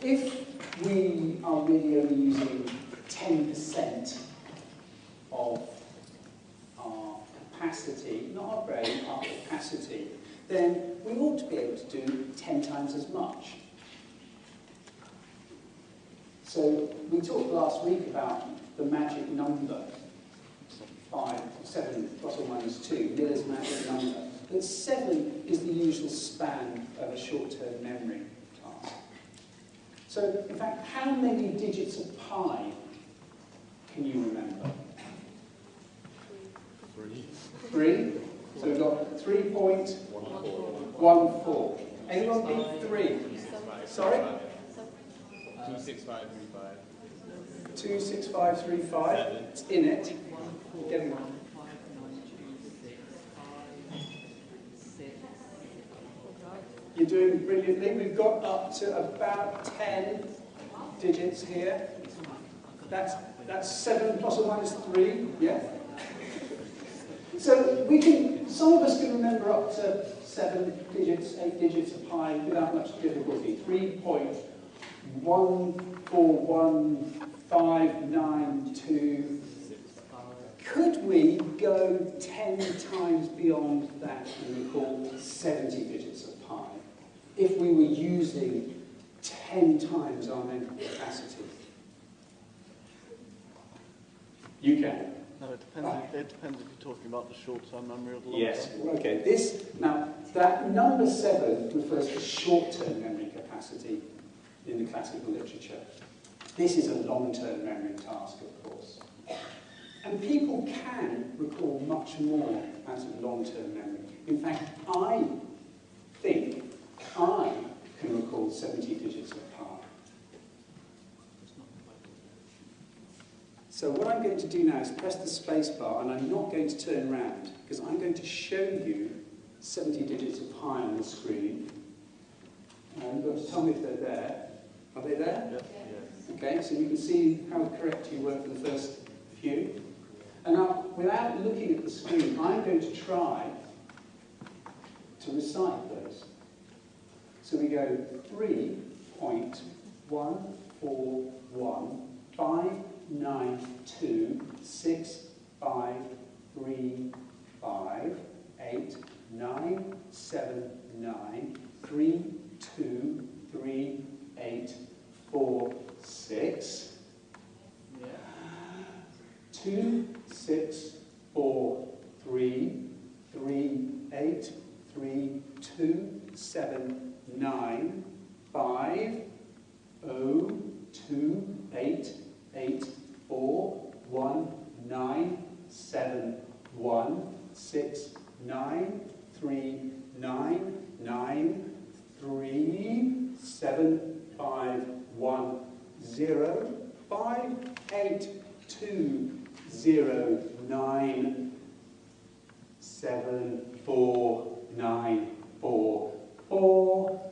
if we are really only using 10% of our capacity, not our brain, our capacity, then we ought to be able to do 10 times as much. So we talked last week about the magic number, 5, 7 plus or minus 2, Miller's magic number. But 7 is the usual span of a short-term memory task. So, in fact, how many digits of pi can you remember? 3. So we've got 3.14. Anyone beat 3? Sorry? 26535. 26535. It's in it. Getting on. You're doing brilliantly. We've got up to about 10 digits here. That's 7 plus or minus 3. Yeah. So we can. Some of us can remember up to 7 digits, 8 digits of pi without much difficulty. 3.1415992. Could we go 10 times beyond that and recall 70 digits of pi if we were using 10 times our mental capacity? You can. No, it depends. It depends if you're talking about the short-term memory or the long-term. Yes. Okay. Now that number 7 refers to short-term memory capacity in the classical literature. This is a long-term memory task, of course. And people can recall much more out of long-term memory. In fact, I think I can recall 70 digits of pi. So what I'm going to do now is press the space bar, and I'm not going to turn around, because I'm going to show you 70 digits of pi on the screen. And you've got to tell me if they're there. Are they there? Yep. Yes. Okay, so you can see how correct you were for the first few. And now, without looking at the screen, I'm going to try to recite those. So we go 3.141592653589793238446. 2, 6, 4, 3, 3, 8, 3, 2, 7, 9, 5, 0, 2, 8, 8, 4, 1, 9, 7, 1, 6, 9, 3, 9, 9, 3, 7, 5, 1, 0, 5, 8, 2, 0, 9, 7, 4, 9, 4, 4,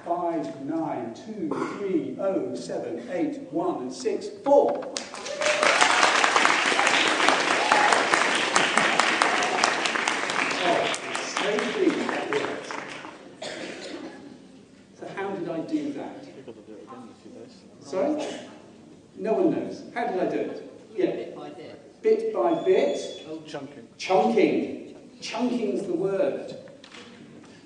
5, 9, 2, 3, 0, 7, 8, 1, 6, 4. So how did I do that? You've got to do it again if you know. Sorry? No one knows. How did I do it? Yeah. Bit by bit. Bit by bit. Oh, chunking. Chunking. Chunking's the word.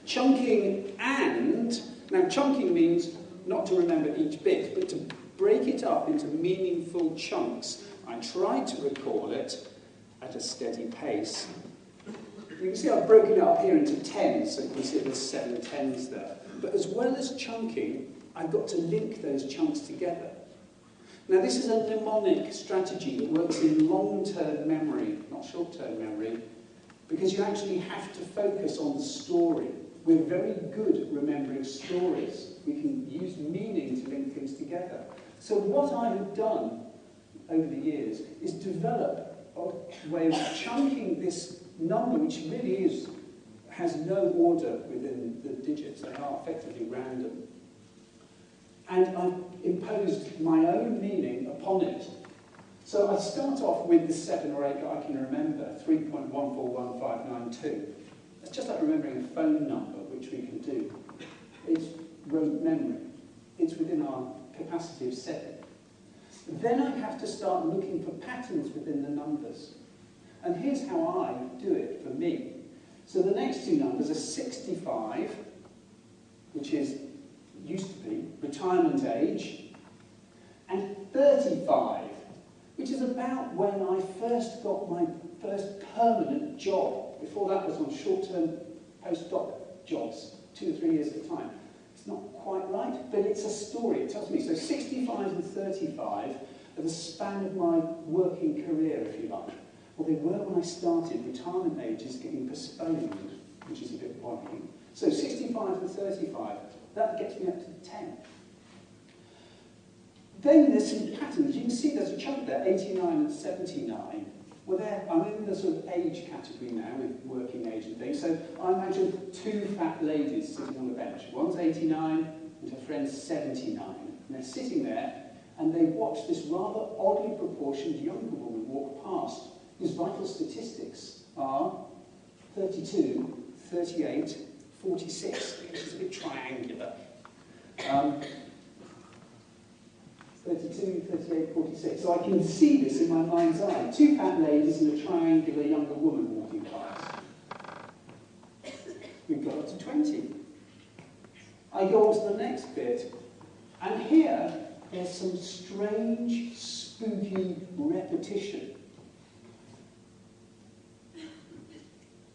Chunking and... Now, chunking means not to remember each bit, but to break it up into meaningful chunks. I tried to recall it at a steady pace. You can see I've broken it up here into tens, so you can see there's 7 tens there. But as well as chunking, I've got to link those chunks together. Now, this is a mnemonic strategy that works in long-term memory, not short-term memory, because you actually have to focus on the story. We're very good at remembering stories. We can use meaning to link things together. So what I have done over the years is develop a way of chunking this number, which really has no order within the digits. They are effectively random. And I've imposed my own meaning upon it. So I start off with the 7 or 8 that I can remember, 3.141592. It's just like remembering a phone number, which we can do. It's rote memory. it's within our capacity of 7. Then I have to start looking for patterns within the numbers. And here's how I do it for me. So the next two numbers are 65, which used to be retirement age, and 35, which is about when I first got my first permanent job. Before that was on short-term postdoc jobs, 2 or 3 years at a time. It's not quite right, but it's a story. It tells me. So 65 and 35 are the span of my working career, if you like. Well, they were when I started. Retirement age is getting postponed, which is a bit worrying. So 65 and 35, that gets me up to 10. Then there's some patterns. You can see there's a chunk there, 89 and 79. Well, I'm in the sort of age category now, with working age and things. So I imagine 2 fat ladies sitting on the bench. One's 89 and her friend's 79. And they're sitting there and they watch this rather oddly proportioned younger woman walk past, whose vital statistics are 32, 38, 46, which is a bit triangular. 32, 38, 46. So I can see this in my mind's eye. 2 fat ladies and a triangular younger woman walking past. We've got up to 20. I go on to the next bit, and here there's some strange, spooky repetition.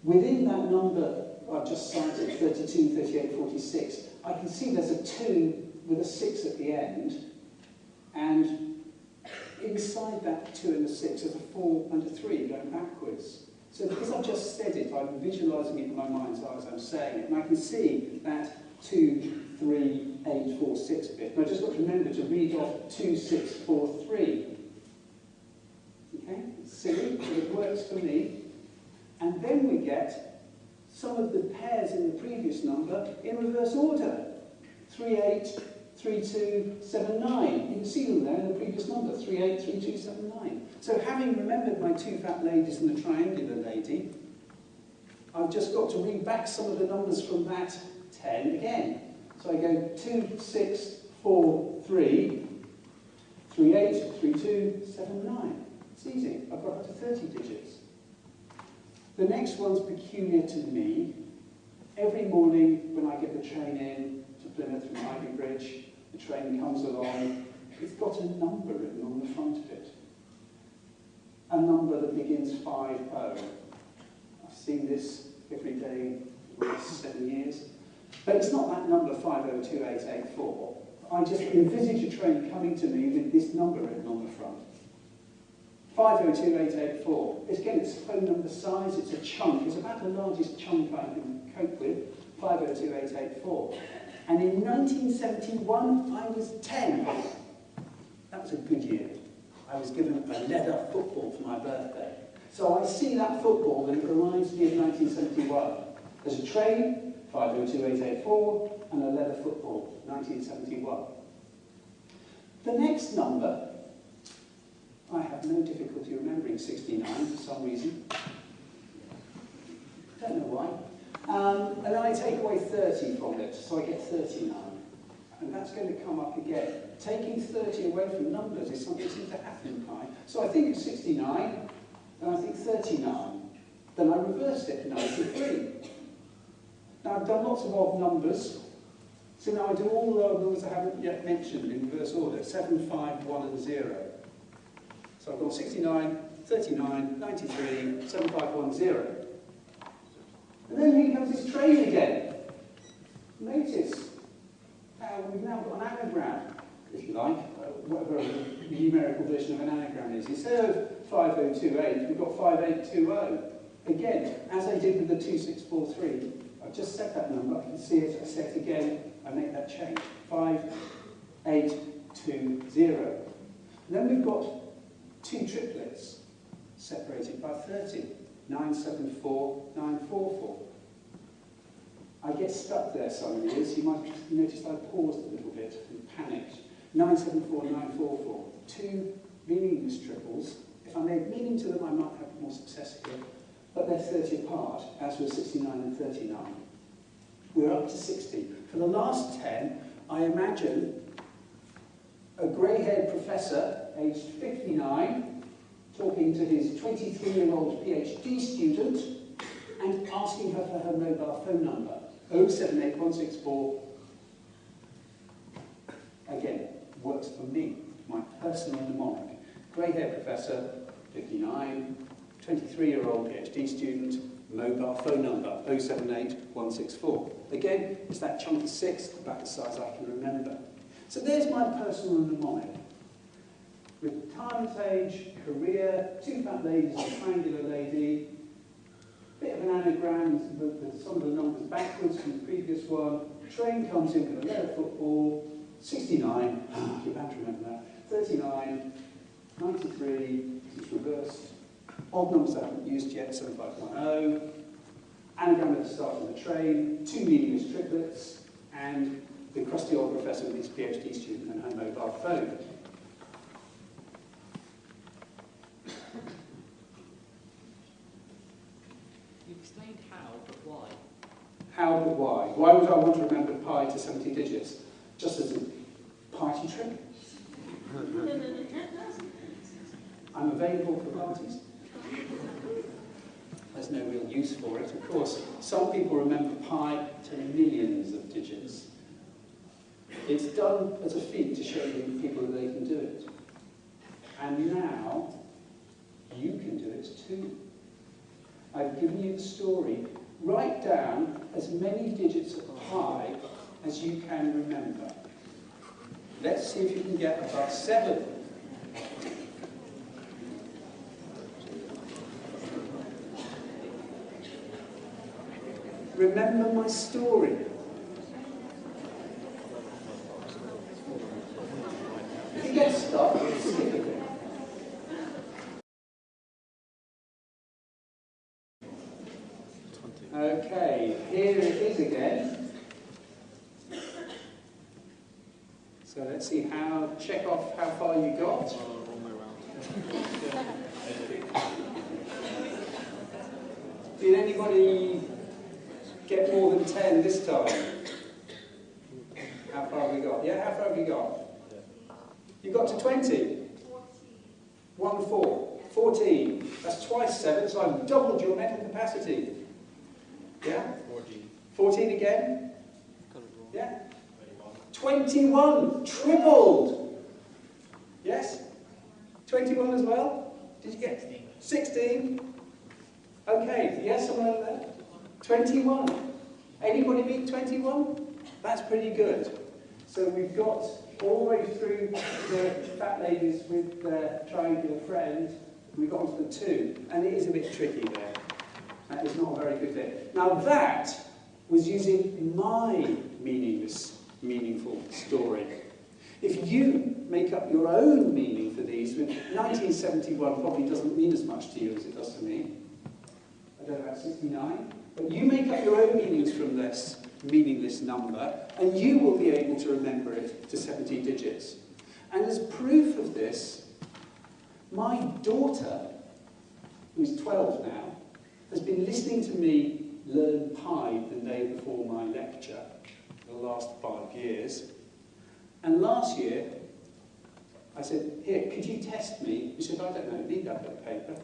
Within that number I've just cited, 32, 38, 46, I can see there's a 2 with a 6 at the end, and inside that 2 and a 6 is a 4 and a 3 going backwards. So because I've just said it, I'm visualising it in my mind's eye as I'm saying it, and I can see that 2, 3, 8, 4, 6 bit. And I've just got to remember to read off 2, 6, 4, 3. Okay? It's silly, but it works for me. And then we get some of the pairs in the previous number in reverse order. 3, 8, 3, 2, 7, 9. You can see them there in the previous number. 3, 8, 3, 2, 7, 9. So having remembered my 2 fat ladies and the triangular lady, I've just got to read back some of the numbers from that 10 again. So I go 2, 6, 4, 3, 3, 8, 3, 2, 7, 9. It's easy. I've got up to 30 digits. The next one's peculiar to me. Every morning when I get the train in to Plymouth from Ivy Bridge, the train comes along, it's got a number written on the front of it. A number that begins 50. I've seen this every day for the last 7 years. But it's not that number 502884. I just envisage a train coming to me with this number written on the front. 502884. Again, it's phone number size, it's a chunk. It's about the largest chunk I can cope with, 502884. And in 1971, I was 10. That was a good year. I was given a leather football for my birthday. So I see that football and it reminds me of 1971. There's a train, 502884, and a leather football, 1971. The next number, I have no difficulty remembering 69 for some reason. Don't know why. And then I take away 30 from it, so I get 39. And that's going to come up again. Taking 30 away from numbers is something that seems to happen in pi. So I think it's 69, then I think 39. Then I reverse it, 93. Now I've done lots of odd numbers, so now I do all the numbers I haven't yet mentioned in reverse order, 7, 5, 1 and 0. So I've got 69, 39, 93, 7, 5, 1, 0. And then here comes this train again. Notice how we've now got an anagram, if you like, whatever the numerical version of an anagram is. Instead of 5028, we've got 5820. Again, as I did with the 2643, I've just set that number, I can see it, I set it again, I make that change. 5820. And then we've got 2 triplets separated by 30. 974, 944. I get stuck there some years. You might have noticed I paused a little bit and panicked. 974, 944. 2 meaningless triples. If I made meaning to them, I might have more success here. But they're 30 apart, as were 69 and 39. We're up to 60. For the last 10, I imagine a grey-haired professor, aged 59, talking to his 23-year-old PhD student and asking her for her mobile phone number, 078164. Again, works for me, my personal mnemonic. Grey-haired professor, 59, 23-year-old PhD student, mobile phone number, 078164. Again, it's that chunky 6, about the size I can remember. So there's my personal mnemonic. Retirement age, career, 2 fat ladies and a triangular lady, bit of an anagram with some of the numbers backwards from the previous one. Train comes in with a leather football, 69, you're bound to remember that, 39, 93, it's reversed. Odd numbers I haven't used yet, 7510. Anagram at the start of the train, 2 meaningless triplets, and the crusty old professor with his PhD student and her mobile phone. You explained how, but why? How, but why? Why would I want to remember pi to 70 digits? Just as a party trick? I'm available for parties. There's no real use for it. Of course, some people remember pi to millions of digits. It's done as a feat to show people that they can do it. And now, you can do it too. I've given you the story. Write down as many digits of pi as you can remember. Let's see if you can get above 7. Remember my story. If you get stuck, skip a bit. Okay, here it is again. So let's see check off how far you got. Did anybody get more than 10 this time? How far have we got? Yeah, how far have you got? You got to 20? 1, 4. 14. That's twice 7, so I've doubled your mental capacity. Yeah? 14. 14 again? Yeah? 21. Tripled. Yes? 21 as well? Did you get 16? Okay, yes, someone over there? 21. Anybody beat 21? That's pretty good. So we've got all the way through the fat ladies with their triangular friend. We've got onto the 2, and it is a bit tricky there. That is not a very good bit. Now that was using my meaningful story. If you make up your own meaning for these, 1971 probably doesn't mean as much to you as it does to me. I don't know about 69. But you make up your own meanings from this meaningless number, and you will be able to remember it to 70 digits. And as proof of this, my daughter, who's 12 now, has been listening to me learn pi the day before my lecture for the last 5 years. And last year, I said, here, could you test me? She said, I don't know, leave that bit of paper.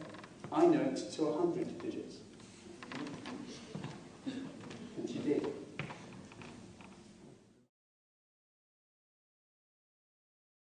I know it to 100 digits.